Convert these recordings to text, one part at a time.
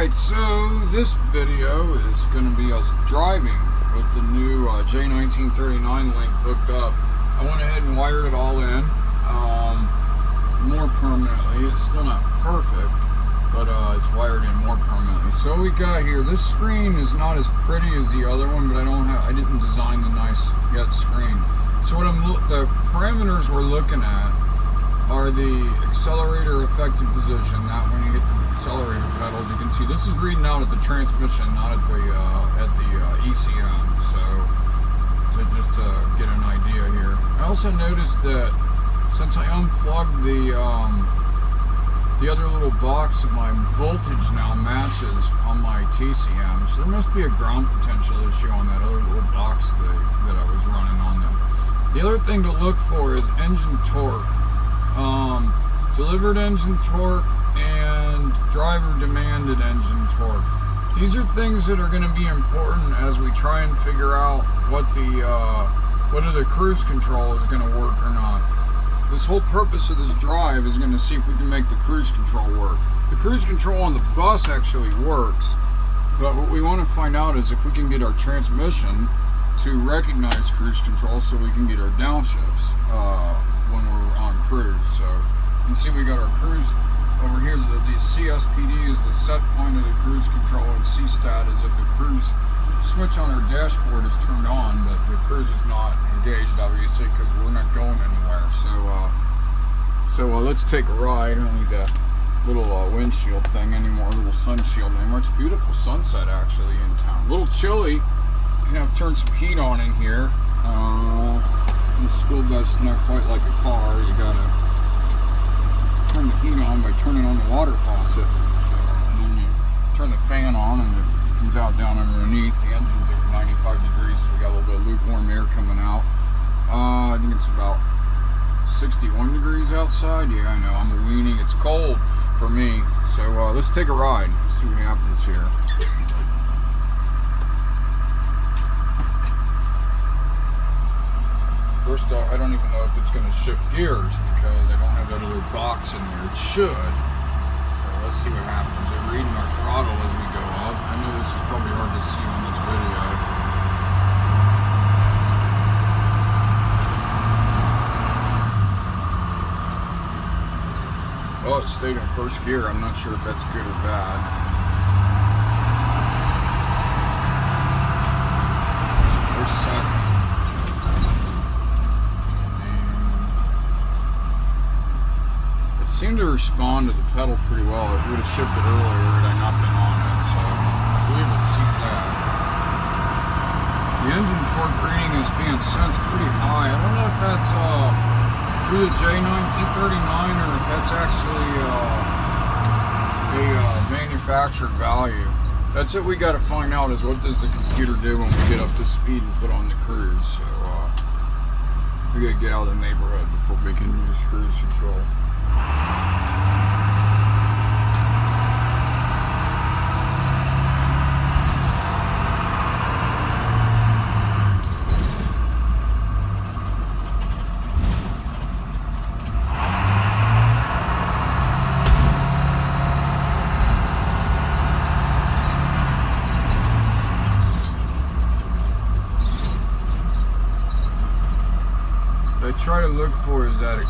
Alright, so this video is going to be us driving with the new J1939 link hooked up. I went ahead and wired it all in more permanently. It's still not perfect, but it's wired in more permanently. So we got here, this screen is not as pretty as the other one, but I didn't design the nice yet screen. So what the parameters we're looking at are the accelerator effective position, that when you hit the accelerator pedals, you can see this is reading out at the transmission, not at the ECM. So just to get an idea here. I also noticed that since I unplugged the other little box, my voltage now matches on my TCM. So there must be a ground potential issue on that other little box that I was running on them. The other thing to look for is engine torque. Delivered engine torque and driver demanded engine torque. These are things that are going to be important as we try and figure out whether the cruise control is going to work or not. This whole purpose of this drive is going to see if we can make the cruise control work. The cruise control on the bus actually works, but what we want to find out is if we can get our transmission to recognize cruise control so we can get our downshifts when we're on cruise. So you can see we got our cruise over here. The CSPD is the set point of the cruise control, and C-stat is if the cruise switch on our dashboard is turned on, but the cruise is not engaged, obviously, because we're not going anywhere. So let's take a ride. I don't need that little windshield thing anymore, little sun shield anymore. It's a beautiful sunset actually in town. A little chilly. You have to turn some heat on in here. The school bus is not quite like a car. You gotta turn the heat on by turning on the water faucet. And then you turn the fan on and it comes out down underneath. The engine's at 95 degrees, so we got a little bit of lukewarm air coming out. I think it's about 61 degrees outside. Yeah, I know, I'm a weenie. It's cold for me. So let's take a ride. Let's see what happens here. First off, I don't even know if it's going to shift gears because I don't have that other box in here. It should. So let's see what happens. They're reading our throttle as we go up. I know this is probably hard to see on this video. Oh, it stayed in first gear. I'm not sure if that's good or bad. There's second. Seemed to respond to the pedal pretty well. It would have shifted earlier had I not been on it, so I believe it sees that. The engine torque reading is being sensed pretty high. I don't know if that's through the J1939 or if that's actually a manufactured value. That's it we got to find out, is what does the computer do when we get up to speed and put on the cruise. So we got to get out of the neighborhood before we can use cruise control. What I try to look for is that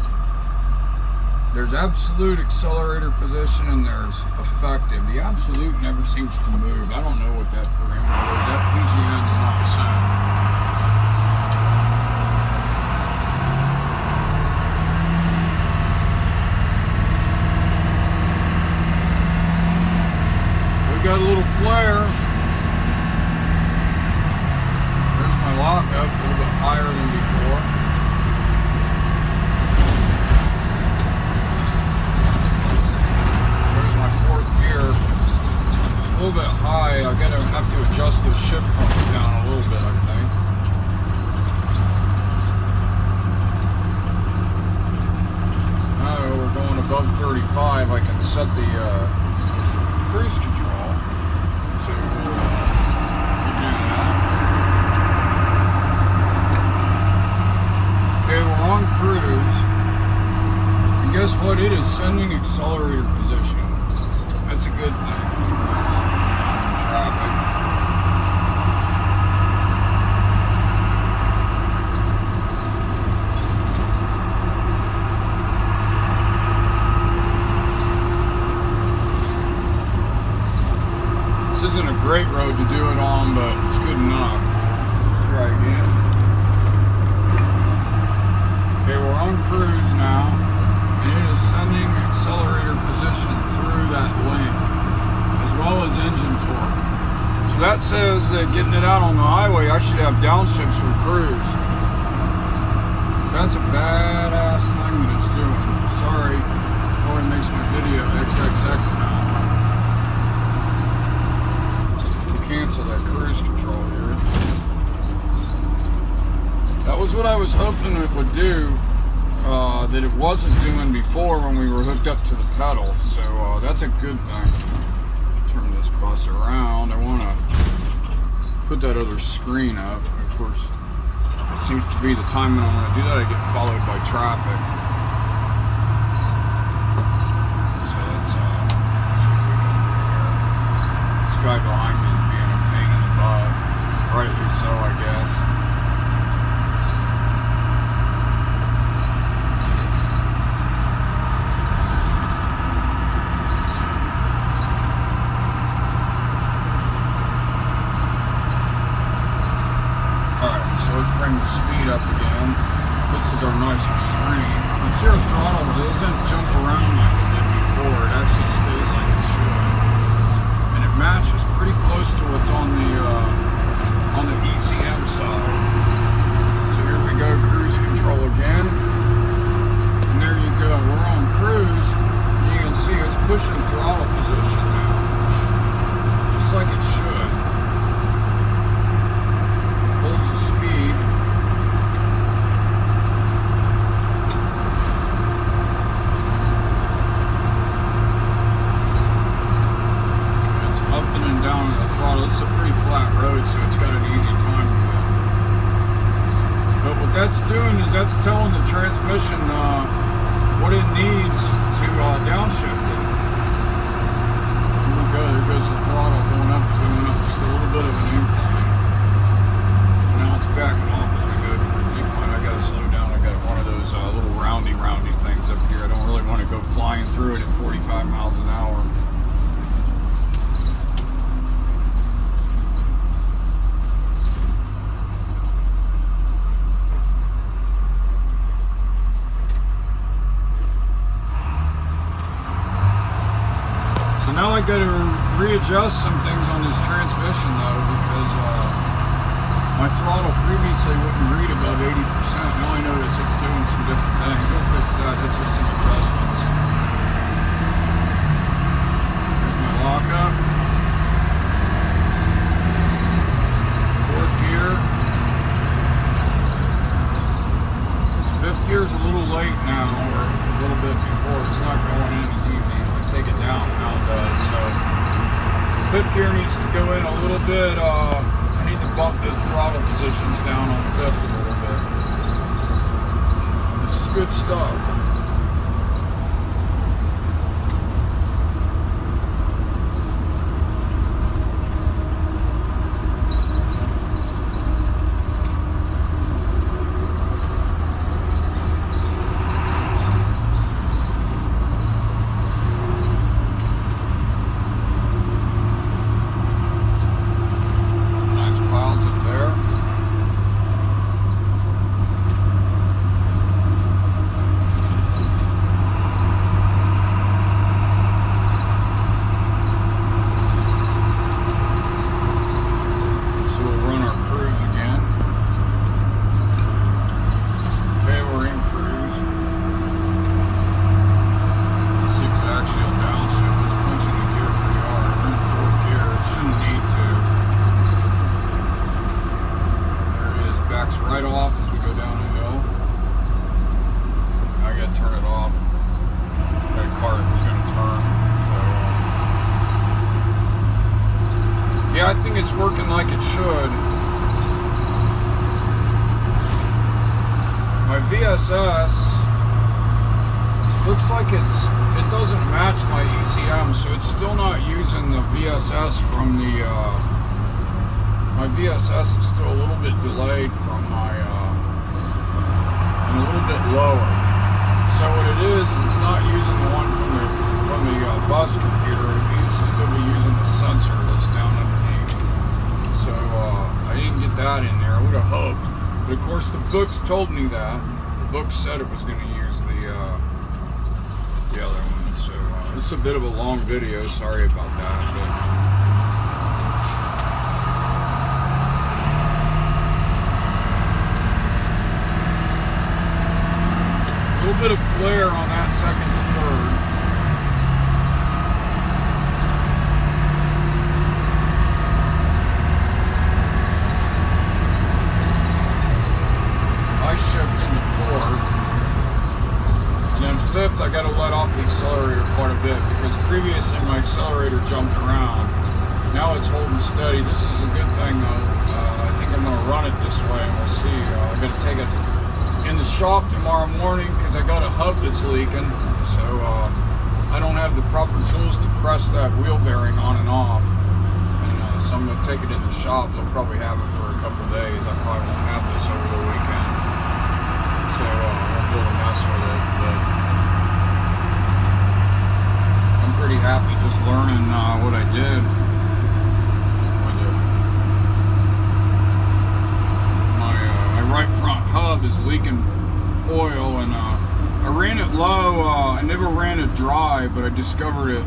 there's absolute accelerator position and there's effective. The absolute never seems to move. I don't know what that parameter is. That PGN is not set. We got a little flare. There's my lockup, a little bit higher than before. A little bit high. I'm gonna have to adjust the shift points down a little bit, I think. Oh, we're going above 35. I can set the cruise control to do that. Okay, we're on cruise, and guess what? It is sending accelerator position. That's a good thing. isn't a great road to do it on, but it's good enough. Let's try again. Okay, we're on cruise now, and it is sending accelerator position through that link, as well as engine torque. So that says that getting it out on the highway, I should have downshifts for cruise. That's a badass thing that it's doing. Sorry, it makes my video XXX now. We'll cancel that cruise control here. That was what I was hoping it would do, that it wasn't doing before when we were hooked up to the pedal. So that's a good thing. Turn this bus around. I want to put that other screen up. Of course, it seems to be the time when I want to do that, I get followed by traffic. So let's see what we can do here. This guy behind me is being a pain in the butt. Rightly so, I guess. Bring the speed up again. This is our nicer screen. You see our throttle doesn't jump around like it did before. It actually stays like it should. And it matches pretty close to what's on the ECM side. So here we go, cruise control again. And there you go. We're on cruise. You can see it's pushing throttle position now. Just like it should. Pulls the speed. Down the throttle. It's a pretty flat road, so it's got an easy time to it. But what that's doing is that's telling the transmission what it needs to downshift it. Here we go. There goes the throttle going up just a little bit of an incline. Now it's backing off as we go through the incline. I gotta slow down. I got one of those little roundy things up here. I don't really want to go flying through it at 45 miles an hour. Now I got to readjust some things on this transmission though, because my throttle previously wouldn't read above 80%. Now I notice it's doing some different things. We'll fix that. It's just some adjustments. There's my lockup. Fourth gear. Fifth gear's a little late now, or a little bit before. It's not going in as easy. Take it down now it does. So fifth gear needs to go in a little bit. I need to bump those throttle positions down on fifth a little bit. This is good stuff. Right off as we go down the hill. I gotta turn it off. That car is gonna turn. So, yeah, I think it's working like it should. My VSS looks like it doesn't match my ECM, so it's still not using the VSS from the. My VSS is still a little bit delayed from my, and a little bit lower. So what it is it's not using the one from the bus computer. It needs to still be using the sensor that's down in But of course the books told me that. The book said it was going to use the other one. So it's a bit of a long video. Sorry about that. But a little bit of flare on that second to third. I shift into fourth. And then fifth, I got to let off the accelerator quite a bit because previously my accelerator jumped around. Now it's holding steady. This is a good thing though. I think I'm going to run it this way and we'll see. I'm going to take it in the shop tomorrow morning because I got a hub that's leaking, so I don't have the proper tools to press that wheel bearing on and off, and so I'm going to take it in the shop. They'll probably have it for a couple days. I probably won't have this over the weekend, so I won't be able to mess with it, but I'm pretty happy just learning what I did. Right front hub is leaking oil, and I ran it low. I never ran it dry, but I discovered it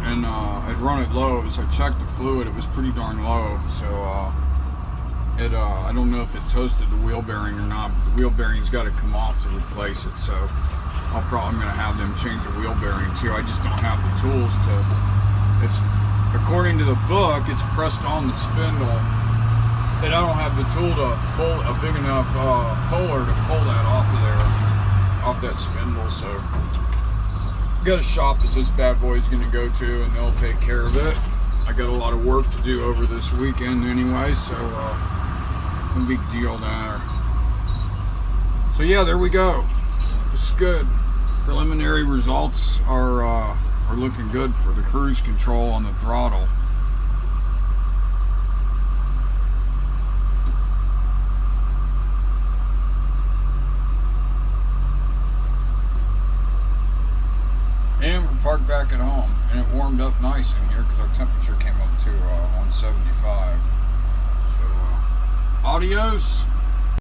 and I'd run it low. As I checked the fluid, it was pretty darn low, so I don't know if it toasted the wheel bearing or not, but the wheel bearing's got to come off to replace it, so I'm going to have them change the wheel bearing too. I just don't have the tools to. It's according to the book, it's pressed on the spindle, and I don't have the tool to pull a big enough puller to pull that off of there, off that spindle. So got a shop that this bad boy is going to go to, and they'll take care of it. I got a lot of work to do over this weekend anyway, so no big deal there. So yeah, there we go. It's good. Preliminary results are looking good for the cruise control on the throttle. And we're parked back at home, and it warmed up nice in here because our temperature came up to 175. So, adios.